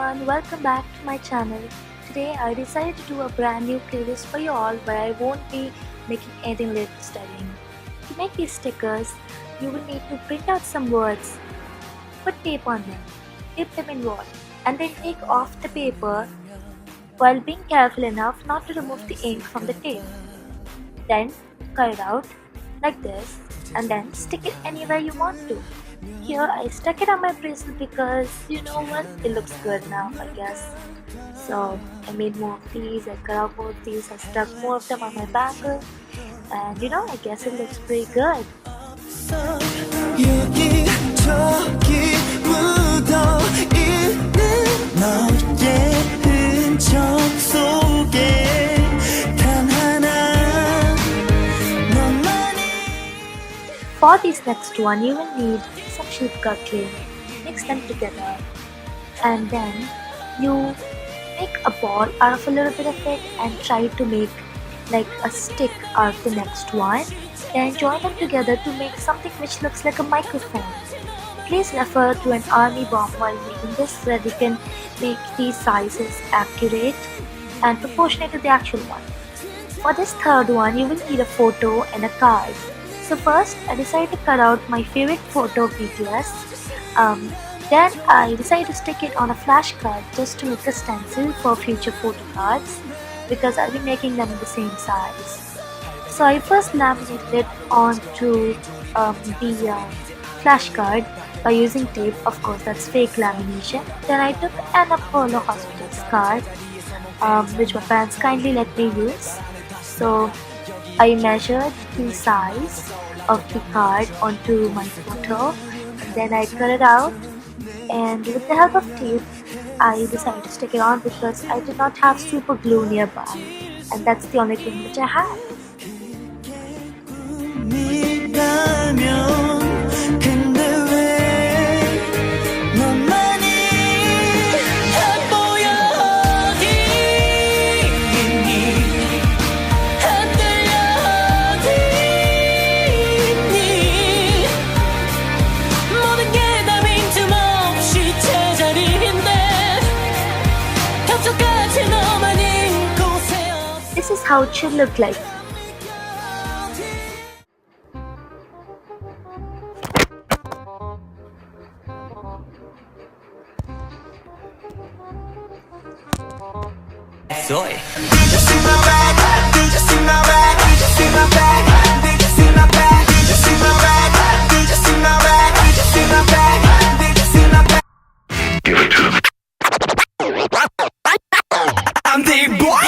everyone, welcome back to my channel. Today I decided to do a brand new playlist for you all where I won't be making anything related to studying. To make these stickers, you will need to print out some words, put tape on them, dip them in water, and then take off the paper while being careful enough not to remove the ink from the tape. Then cut it out like this and then stick it anywhere you want to. Here I stuck it on my bracelet because you know what, it looks good now I guess. So I made more of these, I cut out more of these, I stuck more of them on my bangle and I guess it looks pretty good. For this next one, you will need some sugar clay. Mix them together and then you make a ball out of a little bit of it and try to make like a stick out of the next one. Then join them together to make something which looks like a microphone. Please refer to an army bomb while making this so that you can make these sizes accurate and proportionate to the actual one. For this third one, you will need a photo and a card. So first, I decided to cut out my favorite photo of BTS. Then I decided to stick it on a flashcard just to make a stencil for future photo cards because I'll be making them in the same size. So I first laminated it onto the flashcard by using tape. Of course, that's fake lamination. Then I took an Apollo Hospitals card, which my parents kindly let me use. So I measured the size of the card onto my photo, and then I cut it out, and with the help of tape I decided to stick it on because I did not have super glue nearby, and that's the only thing which I had. This is how it should look like. Soy. I'm the boy.